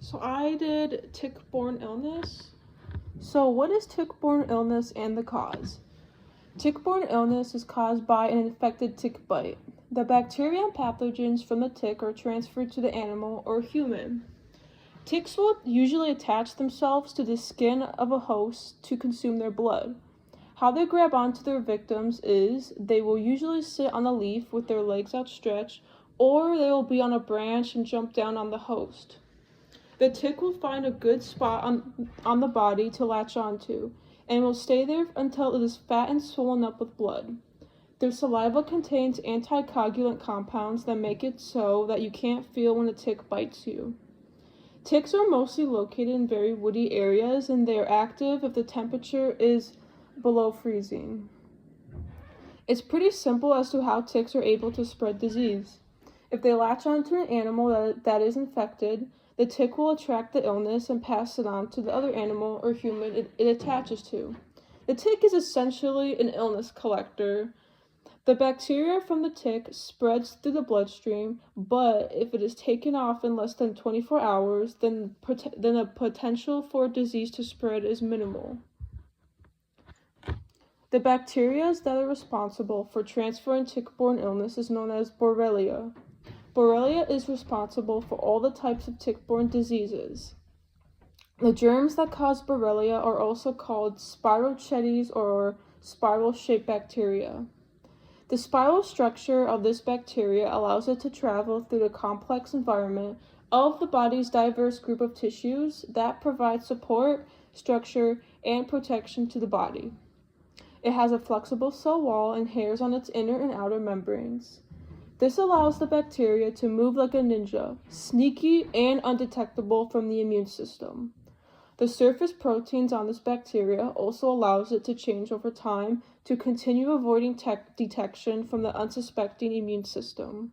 So I did tick-borne illness. So what is tick-borne illness and the cause? Tick-borne illness is caused by an infected tick bite. The bacteria and pathogens from the tick are transferred to the animal or human. Ticks will usually attach themselves to the skin of a host to consume their blood. How they grab onto their victims is they will usually sit on a leaf with their legs outstretched, or they will be on a branch and jump down on the host. The tick will find a good spot on the body to latch onto, and will stay there until it is fat and swollen up with blood. Their saliva contains anticoagulant compounds that make it so that you can't feel when a tick bites you. Ticks are mostly located in very woody areas, and they are active if the temperature is below freezing. It's pretty simple as to how ticks are able to spread disease. If they latch onto an animal that is infected, the tick will attract the illness and pass it on to the other animal or human it attaches to. The tick is essentially an illness collector. The bacteria from the tick spreads through the bloodstream, but if it is taken off in less than 24 hours, then the potential for disease to spread is minimal. The bacteria that are responsible for transferring tick-borne illness is known as Borrelia. Borrelia is responsible for all the types of tick-borne diseases. The germs that cause Borrelia are also called Spirochetes or spiral-shaped bacteria. The spiral structure of this bacteria allows it to travel through the complex environment of the body's diverse group of tissues that provide support, structure, and protection to the body. It has a flexible cell wall and hairs on its inner and outer membranes. This allows the bacteria to move like a ninja, sneaky and undetectable from the immune system. The surface proteins on this bacteria also allows it to change over time to continue avoiding detection from the unsuspecting immune system.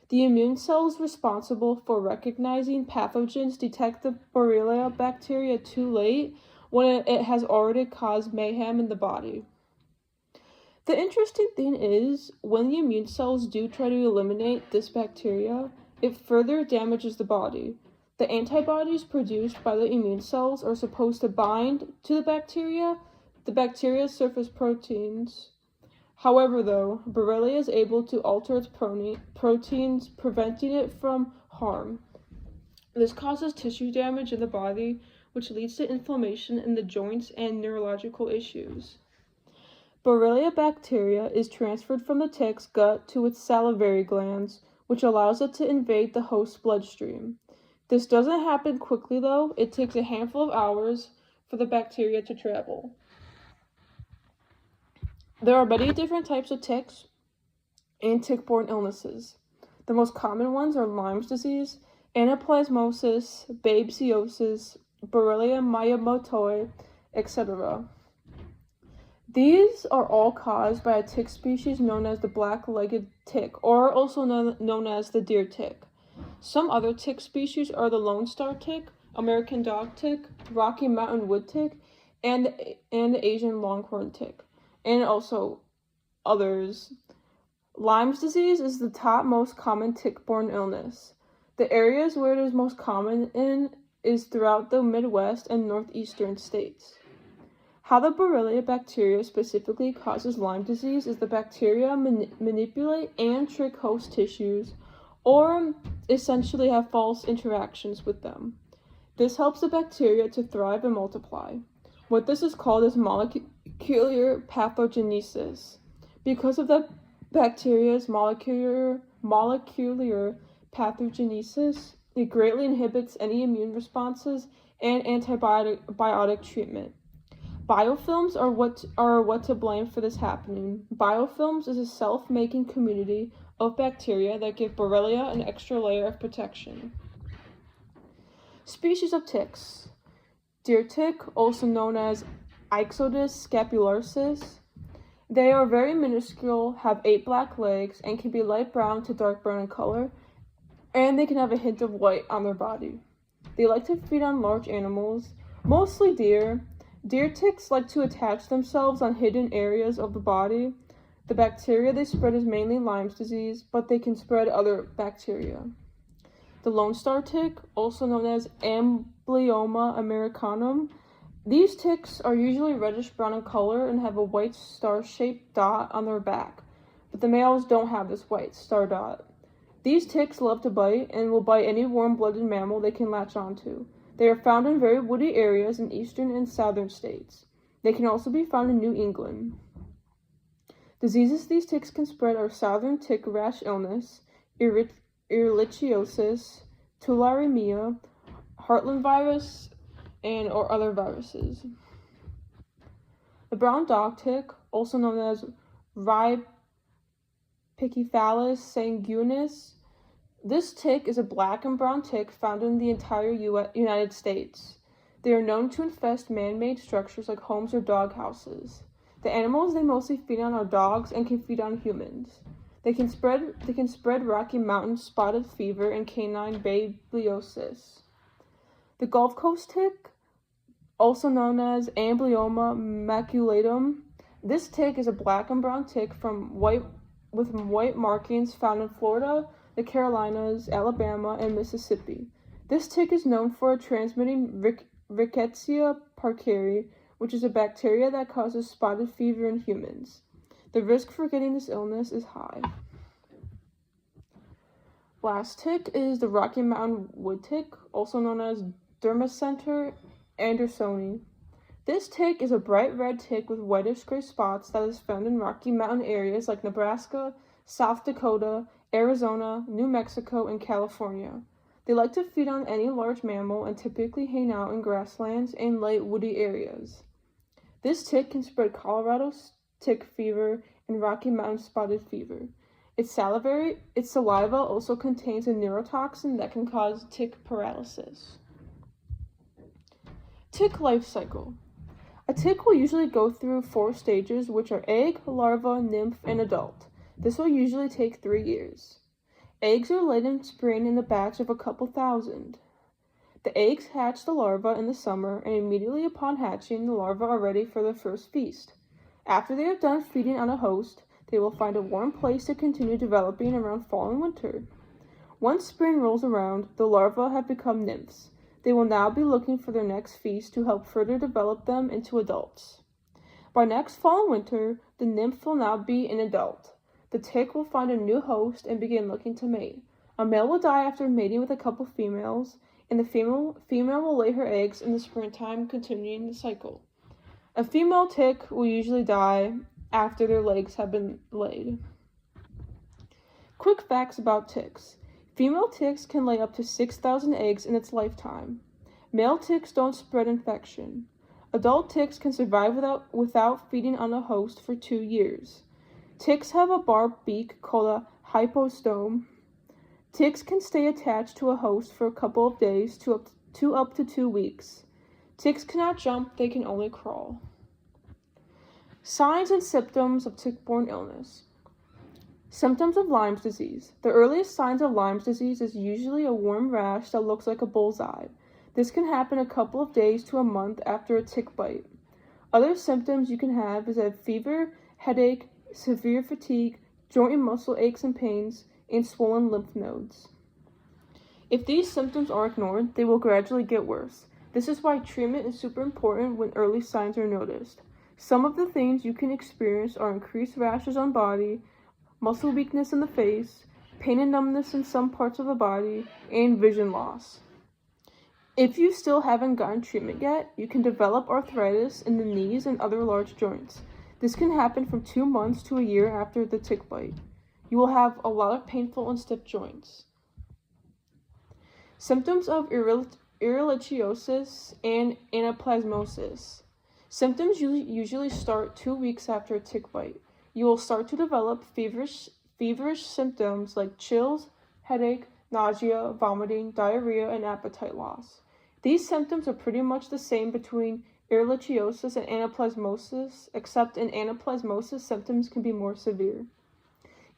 The immune cells responsible for recognizing pathogens detect the Borrelia bacteria too late when it has already caused mayhem in the body. The interesting thing is, when the immune cells do try to eliminate this bacteria, it further damages the body. The antibodies produced by the immune cells are supposed to bind to the bacteria's surface proteins. However, though, Borrelia is able to alter its proteins, preventing it from harm. This causes tissue damage in the body, which leads to inflammation in the joints and neurological issues. Borrelia bacteria is transferred from the tick's gut to its salivary glands, which allows it to invade the host's bloodstream. This doesn't happen quickly, though. It takes a handful of hours for the bacteria to travel. There are many different types of ticks and tick-borne illnesses. The most common ones are Lyme's disease, anaplasmosis, babesiosis, Borrelia miyamotoi, etc. These are all caused by a tick species known as the black-legged tick, or also known as the deer tick. Some other tick species are the Lone Star tick, American dog tick, Rocky Mountain wood tick, and the Asian longhorn tick, and also others. Lyme's disease is the top most common tick-borne illness. The areas where it is most common in is throughout the Midwest and northeastern states. How the Borrelia bacteria specifically causes Lyme disease is the bacteria manipulate and trick host tissues, or essentially have false interactions with them. This helps the bacteria to thrive and multiply. What this is called is molecular pathogenesis. Because of the bacteria's molecular pathogenesis, it greatly inhibits any immune responses and antibiotic treatment. Biofilms are what to blame for this happening. Biofilms is a self-making community of bacteria that give Borrelia an extra layer of protection. Species of ticks. Deer tick, also known as Ixodes scapulosus. They are very minuscule, have 8 black legs, and can be light brown to dark brown in color, and they can have a hint of white on their body. They like to feed on large animals, mostly deer. Deer ticks like to attach themselves on hidden areas of the body. The bacteria they spread is mainly Lyme's disease, but they can spread other bacteria. The Lone Star tick, also known as Amblyomma americanum. These ticks are usually reddish-brown in color and have a white star-shaped dot on their back, but the males don't have this white star dot. These ticks love to bite and will bite any warm-blooded mammal they can latch onto. They are found in very woody areas in eastern and southern states. They can also be found in New England. Diseases these ticks can spread are southern tick rash illness, ehrlichiosis, tularemia, Heartland virus, or other viruses. The brown dog tick, also known as Rhipiccephalus sanguinis. This tick is a black and brown tick found in the entire United States. They are known to infest man-made structures like homes or dog houses. The animals they mostly feed on are dogs and can feed on humans. They can spread Rocky Mountain spotted fever and canine babesiosis. The Gulf Coast tick, also known as Amblyomma maculatum. This tick is a black and brown tick with white markings found in Florida, the Carolinas, Alabama, and Mississippi. This tick is known for transmitting Rickettsia parkeri, which is a bacteria that causes spotted fever in humans. The risk for getting this illness is high. Last tick is the Rocky Mountain wood tick, also known as Dermacentor andersoni. This tick is a bright red tick with whitish-gray spots that is found in Rocky Mountain areas like Nebraska, South Dakota, Arizona, New Mexico, and California. They like to feed on any large mammal and typically hang out in grasslands and light woody areas. This tick can spread Colorado tick fever and Rocky Mountain spotted fever. Its saliva also contains a neurotoxin that can cause tick paralysis. Tick life cycle. A tick will usually go through 4 stages, which are egg, larva, nymph, and adult. This will usually take 3 years. Eggs are laid in spring in the batch of a couple thousand. The eggs hatch the larva in the summer, and immediately upon hatching, the larvae are ready for their first feast. After they are done feeding on a host, they will find a warm place to continue developing around fall and winter. Once spring rolls around, the larvae have become nymphs. They will now be looking for their next feast to help further develop them into adults. By next fall and winter, the nymph will now be an adult. The tick will find a new host and begin looking to mate. A male will die after mating with a couple females, and the female will lay her eggs in the springtime, continuing the cycle. A female tick will usually die after their eggs have been laid. Quick facts about ticks. Female ticks can lay up to 6,000 eggs in its lifetime. Male ticks don't spread infection. Adult ticks can survive without feeding on a host for 2 years. Ticks have a barbed beak called a hypostome. Ticks can stay attached to a host for a couple of days to up to 2 weeks. Ticks cannot jump, they can only crawl. Signs and symptoms of tick-borne illness. Symptoms of Lyme's disease. The earliest signs of Lyme's disease is usually a warm rash that looks like a bullseye. This can happen a couple of days to a month after a tick bite. Other symptoms you can have is a fever, headache, severe fatigue, joint and muscle aches and pains, and swollen lymph nodes. If these symptoms are ignored, they will gradually get worse. This is why treatment is super important when early signs are noticed. Some of the things you can experience are increased rashes on body, muscle weakness in the face, pain and numbness in some parts of the body, and vision loss. If you still haven't gotten treatment yet, you can develop arthritis in the knees and other large joints. This can happen from 2 months to a year after the tick bite. You will have a lot of painful and stiff joints. Symptoms of ehrlichiosis and anaplasmosis. Symptoms usually start 2 weeks after a tick bite. You will start to develop feverish symptoms like chills, headache, nausea, vomiting, diarrhea, and appetite loss. These symptoms are pretty much the same between ehrlichiosis and anaplasmosis, except in anaplasmosis, symptoms can be more severe.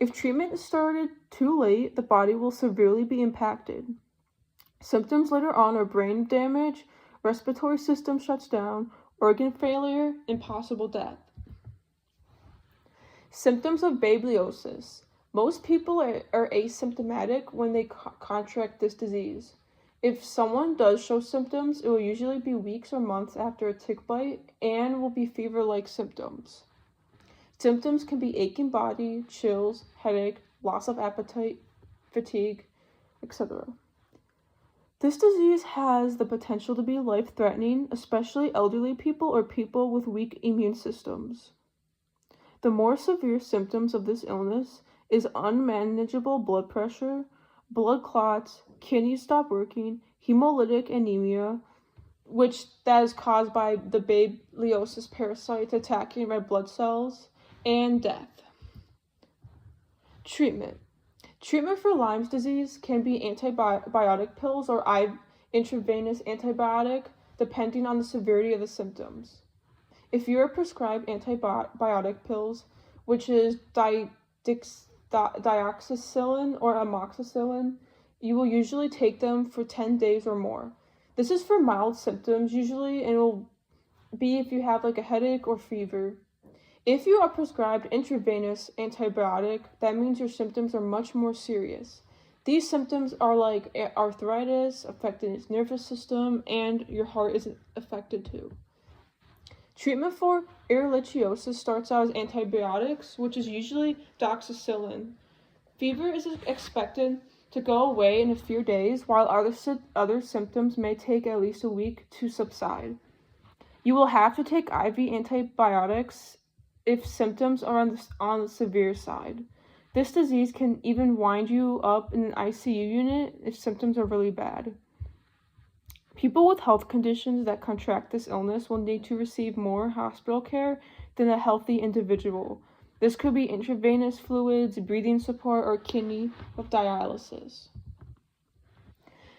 If treatment is started too late, the body will severely be impacted. Symptoms later on are brain damage, respiratory system shuts down, organ failure, and possible death. Symptoms of babesiosis. Most people are asymptomatic when they contract this disease. If someone does show symptoms, it will usually be weeks or months after a tick bite and will be fever-like symptoms. Symptoms can be aching body, chills, headache, loss of appetite, fatigue, etc. This disease has the potential to be life-threatening, especially elderly people or people with weak immune systems. The more severe symptoms of this illness is unmanageable blood pressure, blood clots, kidneys stop working, hemolytic anemia, which that is caused by the Babeliosis parasite attacking red blood cells, and death. Treatment. Treatment for Lyme's disease can be antibiotic pills or intravenous antibiotic, depending on the severity of the symptoms. If you are prescribed antibiotic pills, which is dioxycycline or amoxicillin, you will usually take them for 10 days or more. This is for mild symptoms usually, and it will be if you have like a headache or fever. If you are prescribed intravenous antibiotic, that means your symptoms are much more serious. These symptoms are like arthritis, affecting its nervous system, and your heart is affected too. Treatment for ehrlichiosis starts out as antibiotics, which is usually doxycycline. Fever is expected to go away in a few days, while other symptoms may take at least a week to subside. You will have to take IV antibiotics if symptoms are on the severe side. This disease can even wind you up in an ICU unit if symptoms are really bad. People with health conditions that contract this illness will need to receive more hospital care than a healthy individual. This could be intravenous fluids, breathing support, or kidney with dialysis.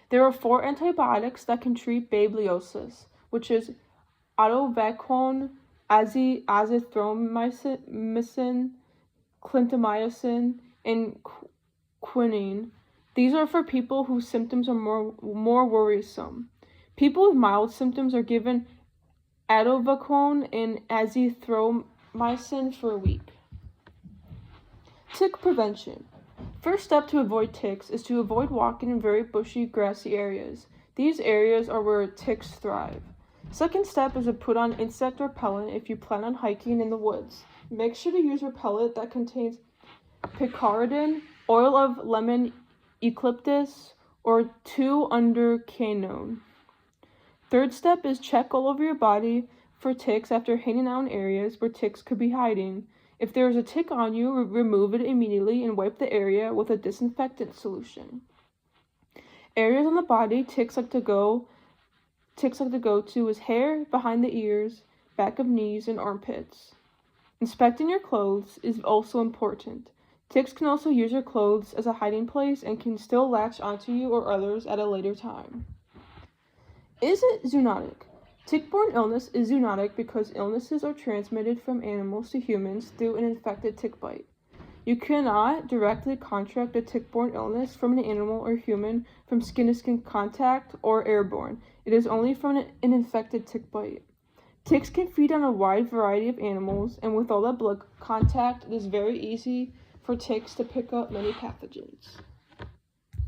There are 4 antibiotics that can treat babeliosis, which is atovaquone, azithromycin, clindamycin, and quinine. These are for people whose symptoms are more worrisome. People with mild symptoms are given atovaquone and azithromycin for a week. Tick prevention. First step to avoid ticks is to avoid walking in very bushy, grassy areas. These areas are where ticks thrive. Second step is to put on insect repellent if you plan on hiking in the woods. Make sure to use repellent that contains picaridin, oil of lemon eucalyptus, or 2-under-quinone. Third step is check all over your body for ticks after hanging out in areas where ticks could be hiding. If there is a tick on you, remove it immediately and wipe the area with a disinfectant solution. Areas on the body ticks like to go to is hair, behind the ears, back of knees, and armpits. Inspecting your clothes is also important. Ticks can also use your clothes as a hiding place and can still latch onto you or others at a later time. Is it zoonotic? Tick-borne illness is zoonotic because illnesses are transmitted from animals to humans through an infected tick bite. You cannot directly contract a tick-borne illness from an animal or human from skin-to-skin contact or airborne. It is only from an infected tick bite. Ticks can feed on a wide variety of animals, and with all that blood contact, it is very easy for ticks to pick up many pathogens.